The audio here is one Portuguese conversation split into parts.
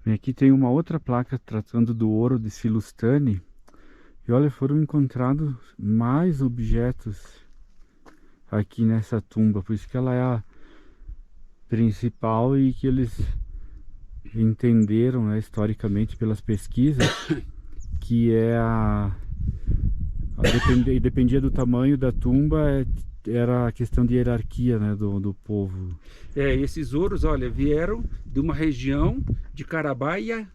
E aqui tem uma outra placa tratando do ouro de Silustane. E olha, foram encontrados mais objetos aqui nessa tumba. Por isso que ela é a principal e que eles entenderam, né, historicamente pelas pesquisas, que é dependia do tamanho da tumba, era a questão de hierarquia, né, do povo. Esses ouros, olha, vieram de uma região de Carabaiaia,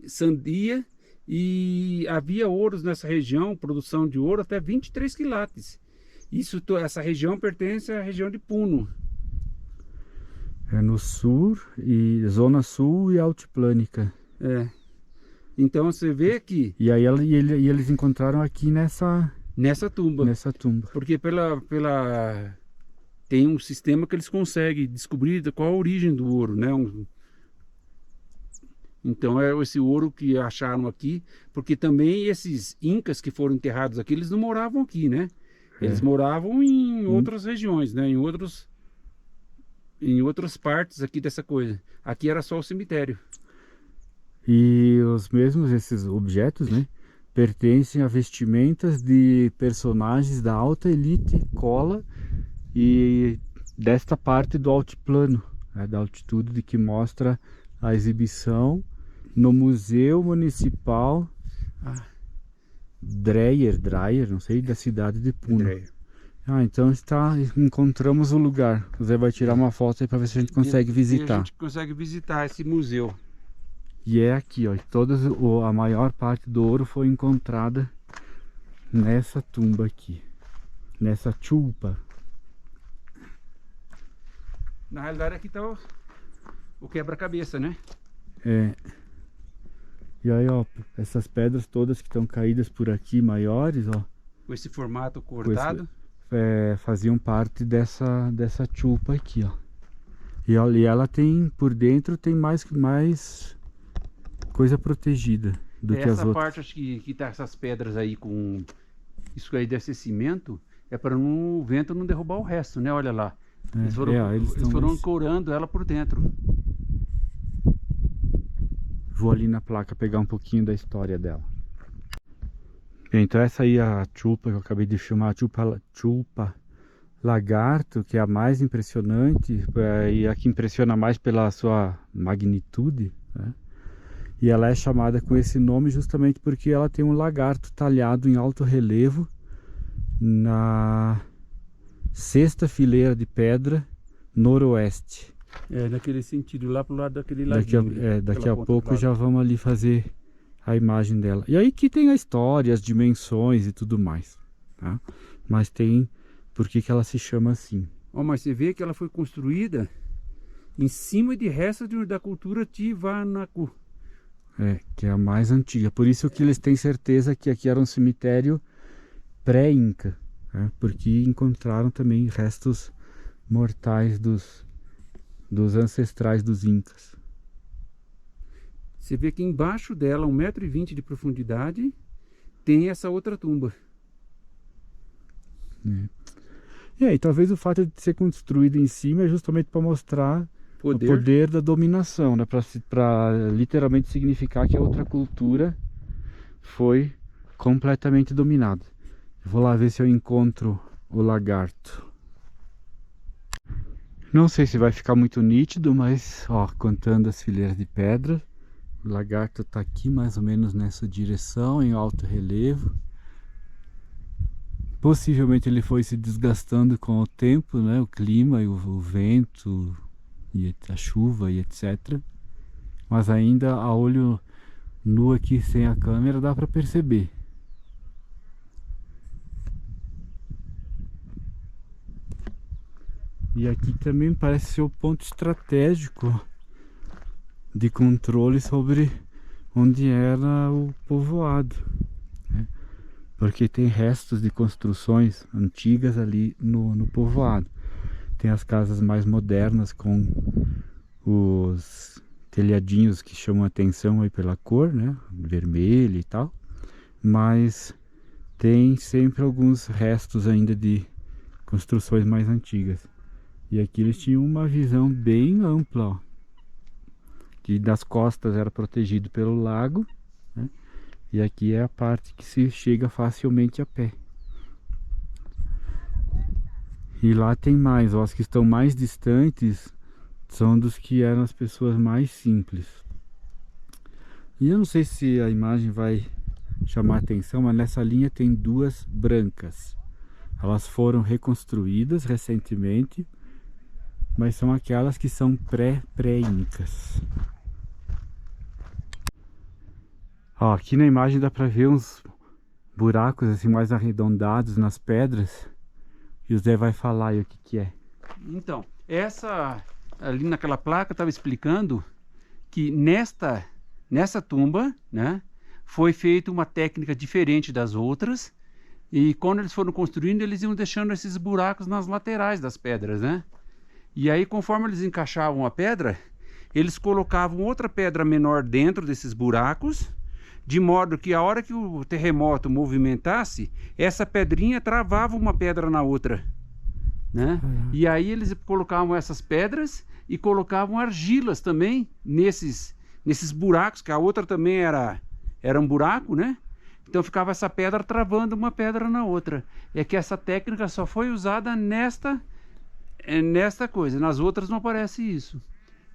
Sandia, e havia ouros nessa região, produção de ouro até 23 quilates. Essa região pertence à região de Puno. É no sul, e zona sul e altiplânica. Então você vê que... E aí eles encontraram aqui nessa tumba. Porque tem um sistema que eles conseguem descobrir qual a origem do ouro, né? Então é esse ouro que acharam aqui, porque também esses incas que foram enterrados aqui, eles não moravam aqui, né? Eles moravam em outras regiões, né? Em outras partes aqui dessa coisa. Aqui era só o cemitério. E esses objetos, né, pertencem a vestimentas de personagens da alta elite cola e desta parte do altiplano, né, da altitude, de que mostra a exibição no Museu Municipal Dreyer, não sei, da cidade de Puno. Então encontramos o lugar. O Zé vai tirar uma foto aí para ver se a gente consegue visitar. A gente consegue visitar esse museu. E é aqui, ó, a maior parte do ouro foi encontrada nessa tumba aqui, nessa chupa. Na realidade aqui tá o quebra-cabeça, né? E aí, ó, essas pedras todas que estão caídas por aqui, maiores, ó, com esse formato cortado, faziam parte dessa chupa aqui, ó. E ela tem, por dentro, tem mais coisa protegida do que as outras. Essa parte, acho que tá essas pedras aí com... Isso aí deve ser cimento, é para o vento não derrubar o resto, né? Olha lá. Eles foram ancorando ela por dentro. Vou ali na placa pegar um pouquinho da história dela. Bem, então essa aí é a chupa que eu acabei de filmar, a chupa lagarto, que é a mais impressionante e a que impressiona mais pela sua magnitude, né? E ela é chamada com esse nome justamente porque ela tem um lagarto talhado em alto relevo na sexta fileira de pedra noroeste. Naquele sentido, lá pro lado daquele ladinho. Daqui a pouco já vamos ali fazer a imagem dela. E aí que tem a história, as dimensões e tudo mais, tá? Mas tem por que ela se chama assim. Mas você vê que ela foi construída em cima de restos da cultura Tiwanaku. Que é a mais antiga. Por isso que eles têm certeza que aqui era um cemitério pré-inca, né? Porque encontraram também restos mortais dos ancestrais dos incas. Você vê que embaixo dela, 1,20 m de profundidade, tem essa outra tumba. E talvez o fato de ser construído em cima é justamente para mostrar o poder da dominação, né? Para literalmente significar que a outra cultura foi completamente dominada. Eu vou lá ver se eu encontro o lagarto. Não sei se vai ficar muito nítido, mas ó, contando as fileiras de pedra, o lagarto está aqui mais ou menos nessa direção, em alto relevo. Possivelmente ele foi se desgastando com o tempo, né? O clima e o vento e a chuva e etc. Mas ainda a olho nu aqui sem a câmera dá para perceber. E aqui também parece ser o ponto estratégico de controle sobre onde era o povoado, né? Porque tem restos de construções antigas ali no povoado. Tem as casas mais modernas com os telhadinhos que chamam a atenção aí pela cor, né? Vermelho e tal. Mas tem sempre alguns restos ainda de construções mais antigas. E aqui eles tinham uma visão bem ampla, ó. que das costas era protegido pelo lago, né? E aqui é a parte que se chega facilmente a pé. E lá tem mais, ó, os que estão mais distantes são dos que eram as pessoas mais simples. E eu não sei se a imagem vai chamar atenção, mas nessa linha tem duas brancas. Elas foram reconstruídas recentemente, mas são aquelas que são pré-incas. Ó, aqui na imagem dá para ver uns buracos assim mais arredondados nas pedras. E o Zé vai falar aí o que é. Então, essa ali naquela placa estava explicando que nessa tumba, né, foi feita uma técnica diferente das outras, e quando eles foram construindo, eles iam deixando esses buracos nas laterais das pedras, né? E aí, conforme eles encaixavam a pedra, eles colocavam outra pedra menor dentro desses buracos, de modo que a hora que o terremoto movimentasse, essa pedrinha travava uma pedra na outra, né? E aí eles colocavam essas pedras e colocavam argilas também nesses buracos, que a outra também era um buraco, né? Então ficava essa pedra travando uma pedra na outra. É que essa técnica só foi usada nesta coisa, nas outras não aparece isso.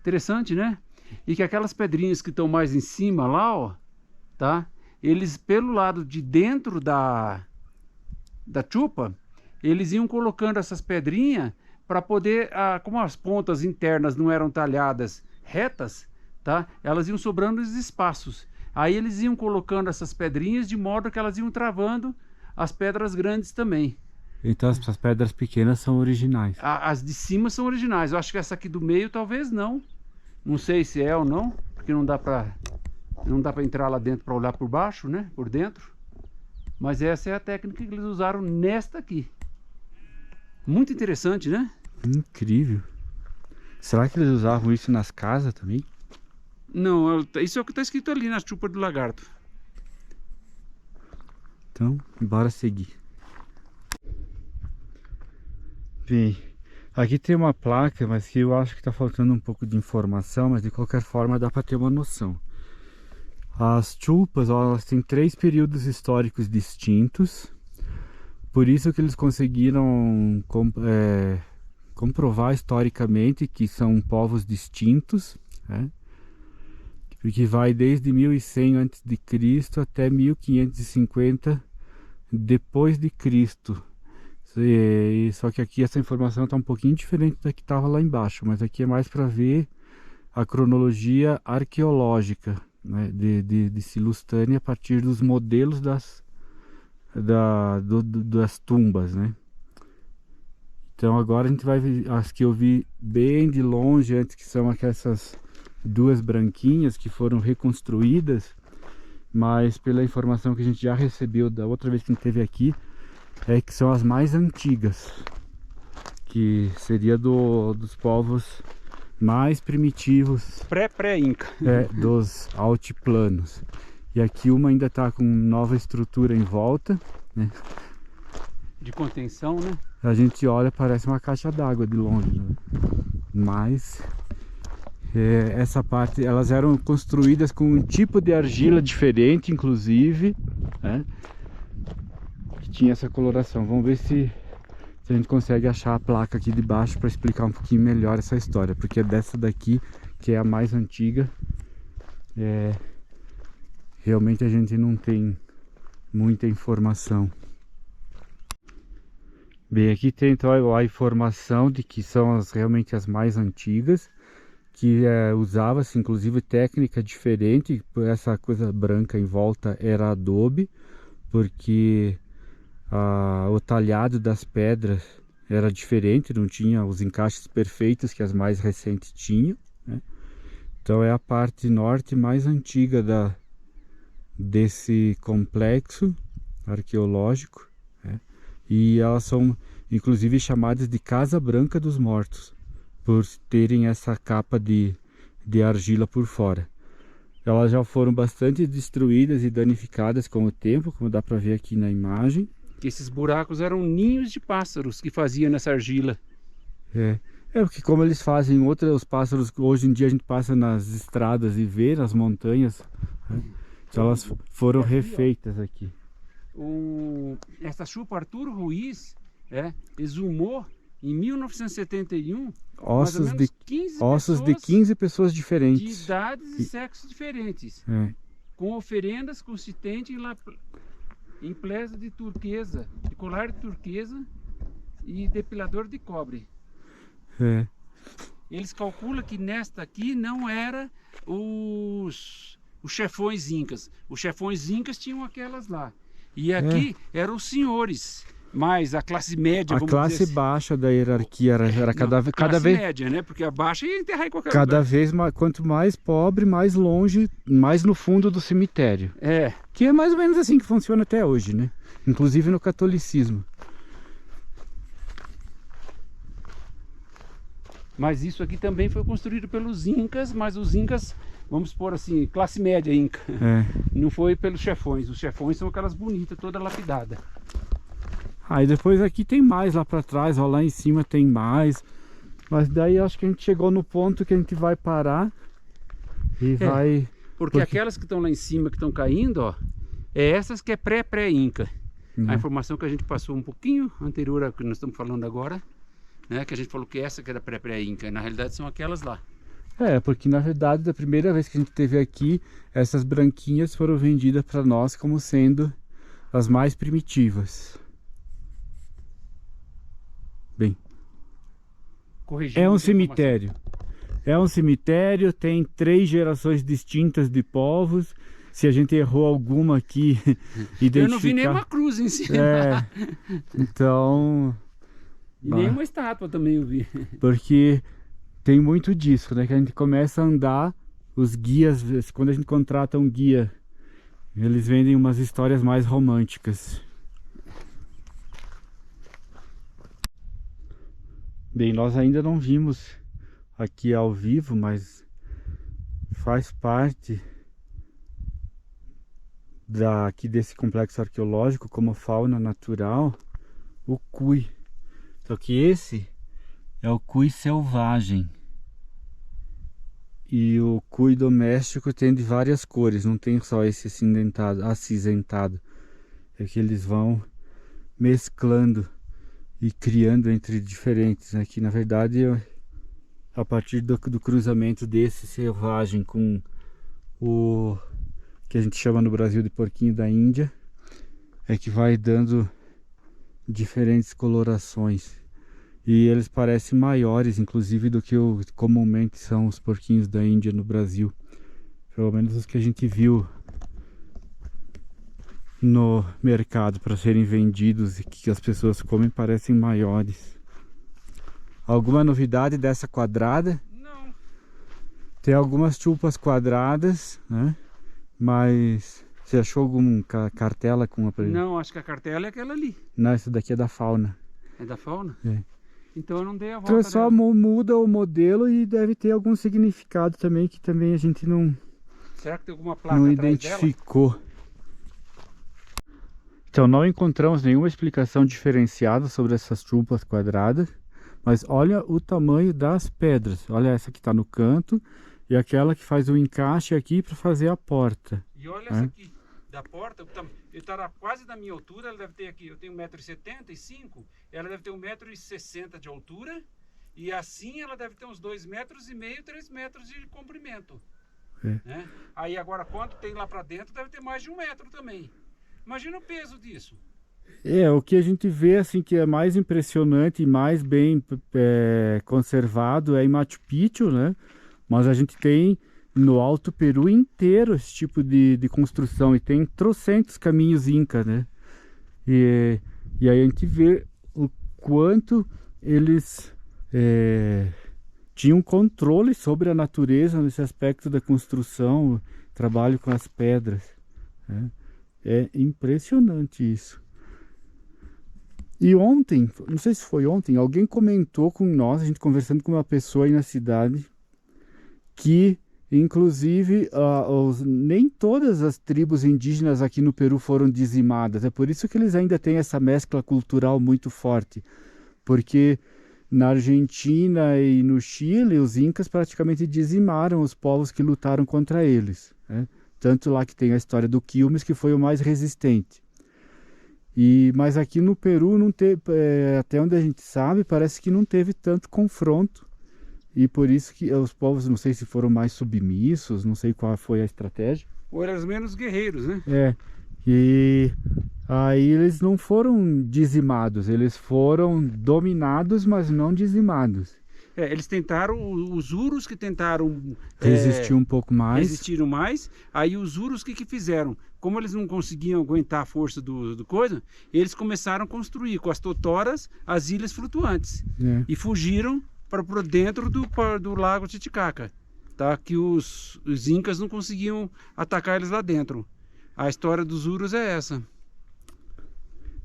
Interessante, né? E que aquelas pedrinhas que estão mais em cima lá, ó, tá? Eles pelo lado de dentro da chupa, eles iam colocando essas pedrinhas para poder, como as pontas internas não eram talhadas retas, tá? Elas iam sobrando os espaços. Aí eles iam colocando essas pedrinhas de modo que elas iam travando as pedras grandes também. Então as pedras pequenas são originais. As de cima são originais. Eu acho que essa aqui do meio talvez não. Não sei se é ou não, porque não dá para entrar lá dentro para olhar por baixo, né? Por dentro. Mas essa é a técnica que eles usaram nesta aqui. Muito interessante, né? Incrível. Será que eles usavam isso nas casas também? Não, isso é o que está escrito ali na chupa do lagarto. Então, bora seguir. Bem, aqui tem uma placa, mas que eu acho que está faltando um pouco de informação, mas de qualquer forma dá para ter uma noção. As chupas, ó, elas têm 3 períodos históricos distintos, por isso que eles conseguiram comprovar historicamente que são povos distintos, né? Que vai desde 1100 a.C. até 1550 depois de Cristo. Só que aqui essa informação está um pouquinho diferente da que estava lá embaixo, mas aqui é mais para ver a cronologia arqueológica, né, de Silustânia a partir dos modelos das tumbas, né? Então agora a gente vai ver as que eu vi bem de longe antes, que são essas duas branquinhas que foram reconstruídas, mas pela informação que a gente já recebeu da outra vez que a gente esteve aqui, é que são as mais antigas, que seria dos povos mais primitivos, pré-inca, dos altiplanos. E aqui uma ainda está com nova estrutura em volta, né? De contenção, né? A gente olha, parece uma caixa d'água de longe, né? Mas essa parte, elas eram construídas com um tipo de argila diferente, inclusive, né? Que tinha essa coloração. Vamos ver se a gente consegue achar a placa aqui de baixo para explicar um pouquinho melhor essa história, porque é dessa daqui que é a mais antiga. Realmente a gente não tem muita informação. Bem, aqui tem então a informação de que são realmente as mais antigas, que usava-se inclusive técnica diferente. Essa coisa branca em volta era adobe, porque o talhado das pedras era diferente, não tinha os encaixes perfeitos que as mais recentes tinham, né? Então é a parte norte mais antiga desse complexo arqueológico, né? E elas são inclusive chamadas de Casa Branca dos Mortos, por terem essa capa de argila por fora. Elas já foram bastante destruídas e danificadas com o tempo, como dá para ver aqui na imagem. Que esses buracos eram ninhos de pássaros que faziam nessa argila. É porque como eles fazem outras, os pássaros, hoje em dia a gente passa nas estradas e vê nas montanhas, né? Então elas foram E aqui, ó, refeitas aqui. Essa chupa Arturo Ruiz exumou em 1971 mais ou Ossos menos de, 15 ossos de pessoas 15 pessoas de diferentes. idades e sexos diferentes, É, com oferendas consistentes em plesa de turquesa, de colar de turquesa e depilador de cobre. é. Eles calculam que nesta aqui não era os chefões incas. Os chefões incas tinham aquelas lá. E aqui eram os senhores, mas a classe média, A vamos classe dizer assim. baixa da hierarquia era cada Classe vez, média, né? Porque a baixa ia enterrar em qualquer cada lugar. vez mais, quanto mais pobre, mais longe, mais no fundo do cemitério. É, Que é mais ou menos assim que funciona até hoje, né? Inclusive no catolicismo. mas isso aqui também foi construído pelos incas, mas os incas, vamos supor assim, classe média inca. É. Não foi pelos chefões. Os chefões são aquelas bonitas, toda lapidada. Aí depois aqui tem mais lá pra trás, ó, lá em cima tem mais. Mas daí acho que a gente chegou no ponto que a gente vai parar e vai... Porque aquelas que estão lá em cima, que estão caindo, ó, é essas que é pré-inca. A informação que a gente passou um pouquinho anterior ao que nós estamos falando agora, né, que a gente falou que essa que era pré-inca, na realidade são aquelas lá. É, porque na verdade da primeira vez que a gente esteve aqui, essas branquinhas foram vendidas para nós como sendo as mais primitivas. Bem, Corrigindo é um a informação. cemitério. É um cemitério, tem 3 gerações distintas de povos. Se a gente errou alguma aqui, identificar... Eu não vi nenhuma cruz em cima. É, então... E nenhuma estátua também eu vi. Porque tem muito disso, né? Que a gente começa a andar, os guias, quando a gente contrata um guia, eles vendem umas histórias mais românticas. Bem, nós ainda não vimos aqui ao vivo, mas faz parte aqui desse complexo arqueológico como fauna natural, o cui. Só que esse é o cui selvagem. E o cui doméstico tem de várias cores, não tem só esse acinzentado. É que eles vão mesclando e criando entre diferentes. Aqui, na verdade, a partir do cruzamento desse selvagem com o que a gente chama no Brasil de porquinho da Índia, é que vai dando diferentes colorações. E eles parecem maiores, inclusive, do que comumente são os porquinhos da Índia no Brasil. Pelo menos os que a gente viu no mercado para serem vendidos e que as pessoas comem parecem maiores. Alguma novidade dessa quadrada? Não. Tem algumas chupas quadradas, né? Mas você achou alguma cartela com a... Não, acho que a cartela é aquela ali. Não, essa daqui é da fauna. É da fauna? É. Então eu não dei a volta Então só dela. muda o modelo e deve ter algum significado também que também a gente não Será que tem alguma placa não atrás dela? identificou. Então não encontramos nenhuma explicação diferenciada sobre essas chupas quadradas, mas olha o tamanho das pedras. Olha essa que está no canto e aquela que faz o encaixe aqui para fazer a porta. E olha essa aqui, da porta, ele está quase da minha altura, ela deve ter aqui, eu tenho 1,75 m, ela deve ter 1,60 m de altura, e assim ela deve ter uns 2,5 m, 3 metros de comprimento. Né? Aí agora quanto tem lá para dentro, deve ter mais de 1 metro também. Imagina o peso disso. O que a gente vê assim que é mais impressionante e mais bem conservado é em Machu Picchu, né? Mas a gente tem no Alto Peru inteiro esse tipo de construção e tem trocentos caminhos Inca, né? E aí a gente vê o quanto eles tinham controle sobre a natureza nesse aspecto da construção, trabalho com as pedras, né? É impressionante isso. E ontem, não sei se foi ontem, alguém comentou com nós, a gente conversando com uma pessoa aí na cidade, que inclusive nem todas as tribos indígenas aqui no Peru foram dizimadas. É por isso que eles ainda têm essa mescla cultural muito forte. Porque na Argentina e no Chile, os incas praticamente dizimaram os povos que lutaram contra eles, né? Tanto lá que tem a história do Quilmes, que foi o mais resistente. Mas aqui no Peru, não teve, até onde a gente sabe, parece que não teve tanto confronto. E por isso que os povos, não sei se foram mais submissos, não sei qual foi a estratégia. Ou eram menos guerreiros, né? E aí eles não foram dizimados, eles foram dominados, mas não dizimados. Eles tentaram, os Urus que tentaram resistir um pouco mais. Resistiram mais. Aí os Urus que fizeram? Como eles não conseguiam aguentar a força do coisa, eles começaram a construir com as totoras as ilhas flutuantes. E fugiram para dentro do lago Titicaca, tá? Que os incas não conseguiam atacar eles lá dentro. A história dos Urus é essa.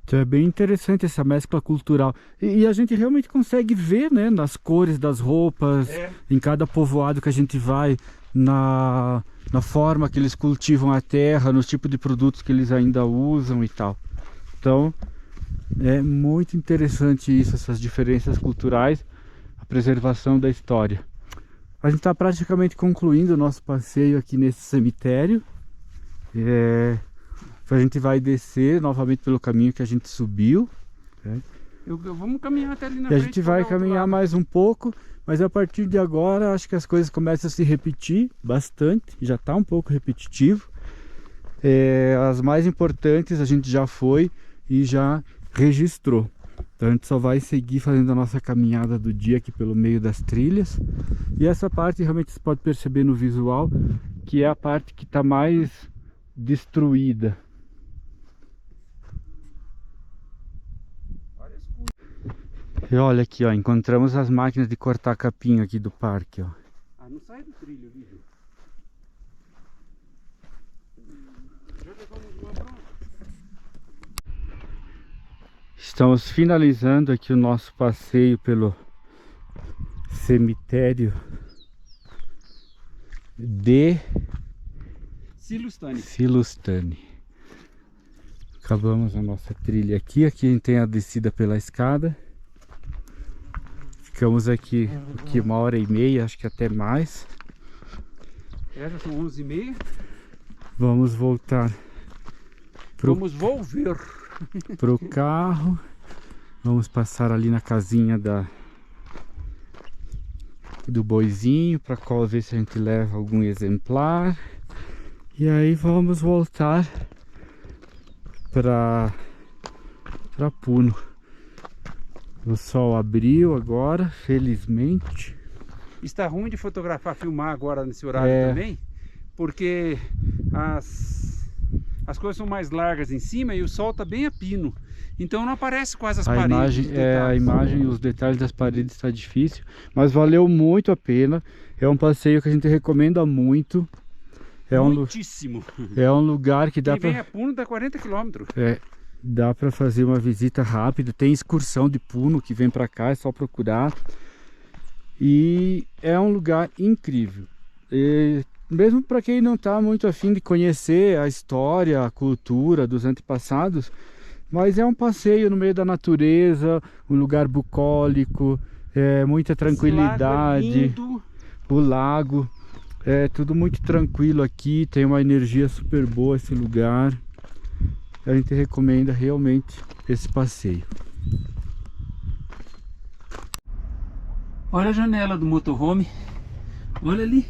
Então é bem interessante essa mescla cultural. E a gente realmente consegue ver, né, nas cores das roupas, em cada povoado que a gente vai, na forma que eles cultivam a terra, nos tipos de produtos que eles ainda usam e tal. Então é muito interessante isso, essas diferenças culturais, a preservação da história. A gente está praticamente concluindo o nosso passeio aqui nesse cemitério. A gente vai descer novamente pelo caminho que a gente subiu. Vamos caminhar até ali na frente. frente. A gente vai caminhar mais um pouco, mas a partir de agora acho que as coisas começam a se repetir bastante. Já está um pouco repetitivo. As mais importantes a gente já foi e já registrou. Então a gente só vai seguir fazendo a nossa caminhada do dia aqui pelo meio das trilhas. E essa parte realmente você pode perceber no visual que é a parte que está mais destruída. E olha aqui, ó, encontramos as máquinas de cortar capim aqui do parque, ó. Não sai do trilho, vídeo. Já levamos uma pronta. Estamos finalizando aqui o nosso passeio pelo cemitério de Silustane. Acabamos a nossa trilha aqui. Aqui a gente tem a descida pela escada. Ficamos aqui 1h30, acho que até mais. Já são 11h30. Vamos voltar Vamos volver pro carro. Vamos passar ali na casinha do boizinho, para qual ver se a gente leva algum exemplar. E aí vamos voltar para Puno. O sol abriu agora, felizmente. Está ruim de fotografar, filmar agora nesse horário também, porque as coisas são mais largas em cima e o sol está bem a pino. Então não aparece quase as paredes. A imagem e os detalhes das paredes está difícil, mas valeu muito a pena. É um passeio que a gente recomenda muito. Muitíssimo. É um lugar que dá para... Quem vem a Puno dá 40 km. Dá para fazer uma visita rápida. Tem excursão de Puno que vem para cá, é só procurar. E é um lugar incrível. Mesmo para quem não está muito afim de conhecer a história, a cultura dos antepassados, mas é um passeio no meio da natureza, um lugar bucólico, muita tranquilidade. Esse lago é lindo. O lago, é tudo muito tranquilo aqui, tem uma energia super boa esse lugar. A gente recomenda realmente esse passeio. Olha a janela do motorhome. Olha ali.